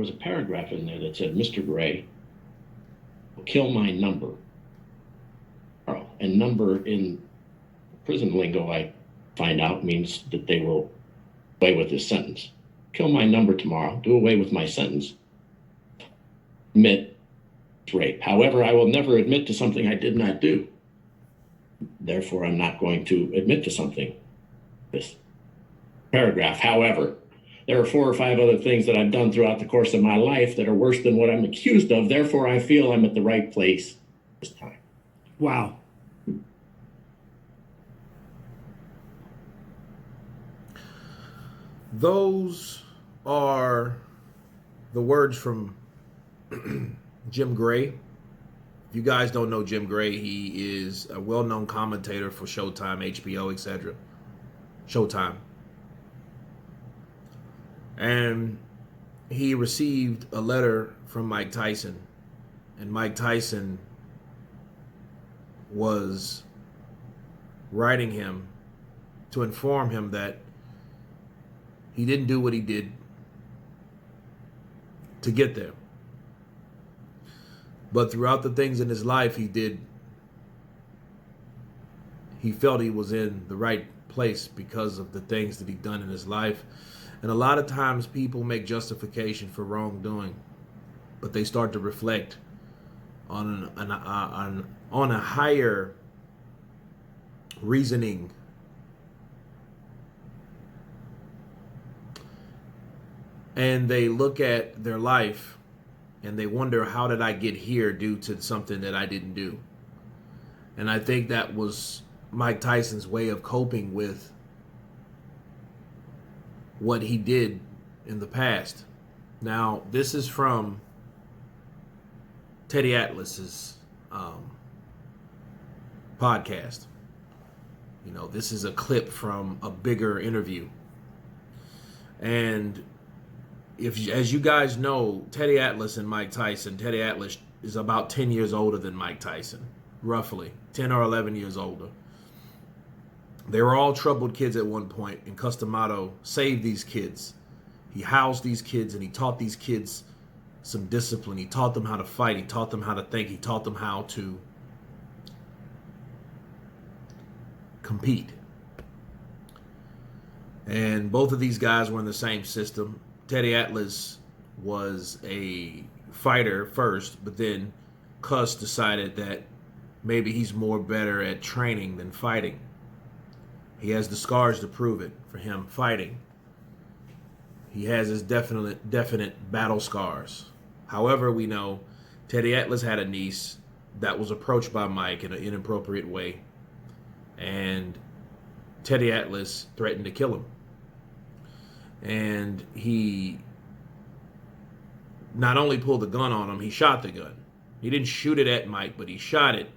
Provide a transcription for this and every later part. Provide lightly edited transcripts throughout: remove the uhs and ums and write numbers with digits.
there was a paragraph in there that said, Mr. Gray, kill my number. And number in prison lingo, I find out, means that they will away with this sentence. Kill my number tomorrow, do away with my sentence. Admit rape. However, I will never admit to something I did not do. Therefore, I'm not going to admit to something. This paragraph. However, there are 4 or 5 other things that I've done throughout the course of my life that are worse than what I'm accused of. Therefore, I feel I'm at the right place this time. Wow. Those are the words from Jim Gray. If you guys don't know Jim Gray, he is a well-known commentator for Showtime, HBO, etc. Showtime. And he received a letter from Mike Tyson. And Mike Tyson was writing him to inform him that he didn't do what he did to get there. But throughout the things in his life he did, he felt he was in the right place because of the things that he'd done in his life. And a lot of times people make justification for wrongdoing, but they start to reflect on a higher reasoning. And they look at their life and they wonder, how did I get here due to something that I didn't do? And I think that was Mike Tyson's way of coping with what he did in the past. Now, this is from Teddy Atlas's podcast. You know, this is a clip from a bigger interview. And as you guys know, Teddy Atlas and Mike Tyson, Teddy Atlas is about 10 years older than Mike Tyson, roughly 10 or 11 years older. They were all troubled kids at one point, and Customato saved these kids. He housed these kids, and he taught these kids some discipline. He taught them how to fight. He taught them how to think. He taught them how to compete. And both of these guys were in the same system. Teddy Atlas was a fighter first, but then Cuss decided that maybe he's more better at training than fighting. He has the scars to prove it for him fighting. He has his definite battle scars. However, we know Teddy Atlas had a niece that was approached by Mike in an inappropriate way. And Teddy Atlas threatened to kill him. And he not only pulled the gun on him, he shot the gun. He didn't shoot it at Mike, but he shot it,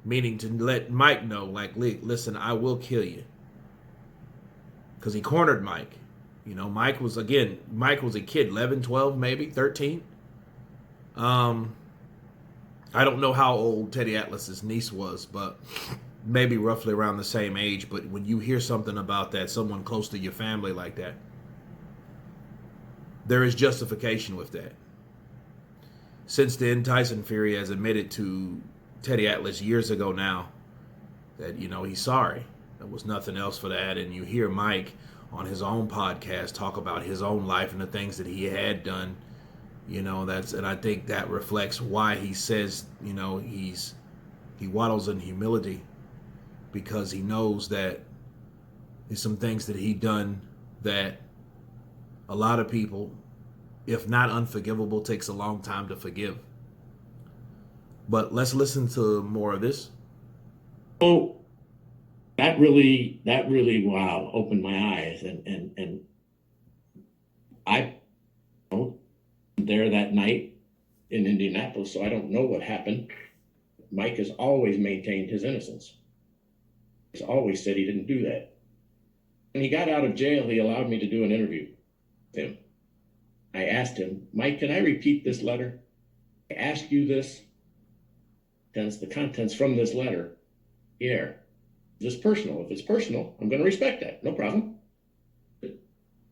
meaning to let Mike know, like, listen, I will kill you. Because he cornered Mike. You know, Mike was a kid, 11, 12, maybe, 13. I don't know how old Teddy Atlas's niece was, but maybe roughly around the same age. But when you hear something about that, someone close to your family like that, there is justification with that. Since then, Tyson Fury has admitted to Teddy Atlas years ago now that, you know, he's sorry. There was nothing else for that. And you hear Mike on his own podcast talk about his own life and the things that he had done. You know, and I think that reflects why he says, you know, he waddles in humility, because he knows that there's some things that he done that a lot of people, if not unforgivable, takes a long time to forgive. But let's listen to more of this. Oh, that really, wow, opened my eyes. And I was there that night in Indianapolis, so I don't know what happened. Mike has always maintained his innocence. He's always said he didn't do that. When he got out of jail, he allowed me to do an interview with him. I asked him, Mike, can I repeat this letter? I ask you this, the contents from this letter here. Is this personal? If it's personal, I'm going to respect that. No problem. Mr.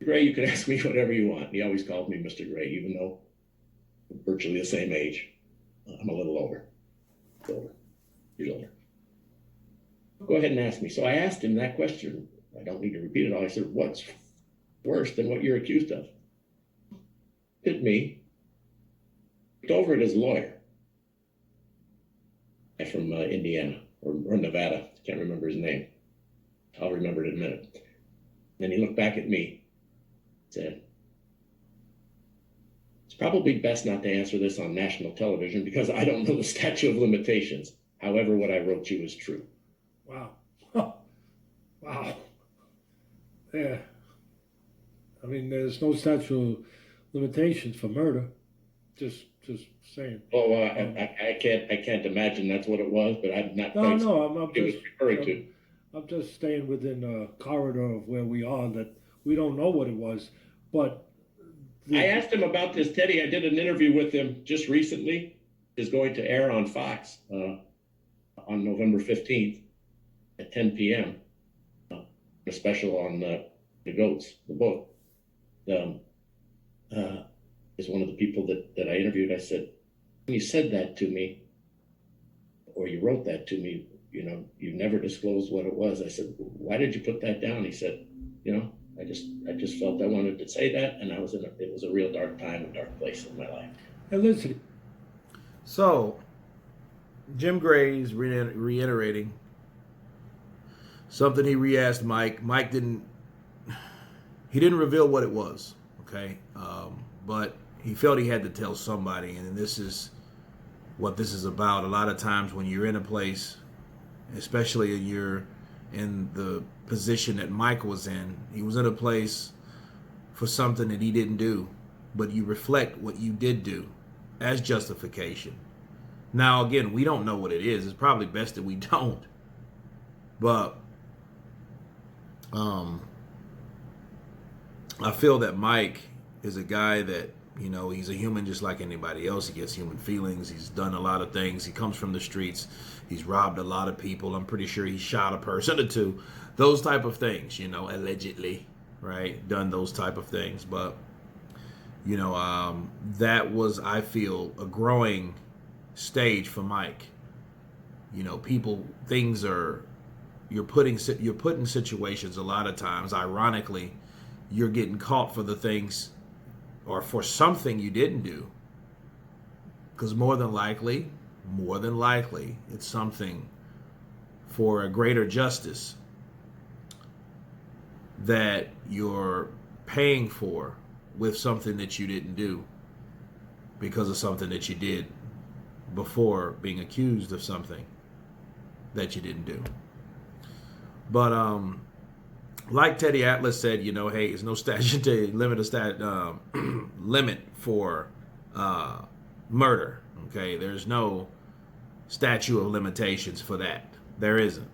Gray, you can ask me whatever you want. He always called me Mr. Gray, even though virtually the same age. I'm a little older, years older. Go ahead and ask me. So I asked him that question. I don't need to repeat it all. I said, what's worse than what you're accused of? Hit me. Looked over at his lawyer. From Indiana or Nevada. Can't remember his name. I'll remember it in a minute. Then he looked back at me and said, it's probably best not to answer this on national television because I don't know the statute of limitations. However, what I wrote you is true. Wow. Wow. Yeah. I mean, there's no statute of limitations for murder. Just saying. Oh, I can't imagine that's what it was, but I'm not. No, I'm just referring to. I'm just staying within the corridor of where we are. That we don't know what it was, but I asked him about this, Teddy. I did an interview with him just recently. It's going to air on Fox on November 15th at 10 p.m. A special on the goats, the book. Is one of the people that I interviewed. I said, when you said that to me, or you wrote that to me, you never disclosed what it was. I said, why did you put that down? He said, I just felt I wanted to say that, and it was a real dark time, a dark place in my life. Hey, listen. So, Jim Gray's reiterating something he re-asked Mike. Mike didn't reveal what it was, okay? But he felt he had to tell somebody, and this is what this is about. A lot of times when you're in a place, especially you're in the position that Mike was in, he was in a place for something that he didn't do, but you reflect what you did do as justification. Now, again, we don't know what it is. It's probably best that we don't. But I feel that Mike is a guy that, he's a human just like anybody else. He gets human feelings. He's done a lot of things. He comes from the streets. He's robbed a lot of people. I'm pretty sure he shot a person or two. Those type of things, allegedly, right? Done those type of things. But, that was, I feel, a growing stage for Mike. You're put in situations a lot of times, ironically, you're getting caught for the things or for something you didn't do. Because more than likely, it's something for a greater justice that you're paying for with something that you didn't do because of something that you did before being accused of something that you didn't do. But like Teddy Atlas said, hey, there's no statutory limit for murder. Okay, there's no statute of limitations for that. There isn't.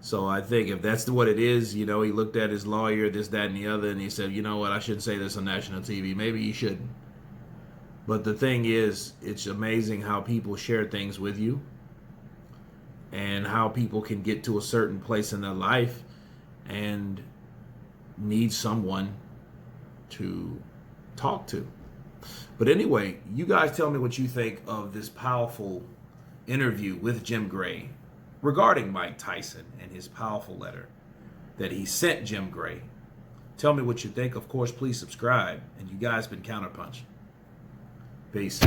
So I think if that's what it is, he looked at his lawyer, this, that, and the other, and he said, you know what, I shouldn't say this on national TV. Maybe he shouldn't. But the thing is, it's amazing how people share things with you and how people can get to a certain place in their life and need someone to talk to. But anyway, you guys tell me what you think of this powerful interview with Jim Gray regarding Mike Tyson and his powerful letter that he sent Jim Gray. Tell me what you think. Of course, please subscribe. And you guys been Counterpunch. Peace.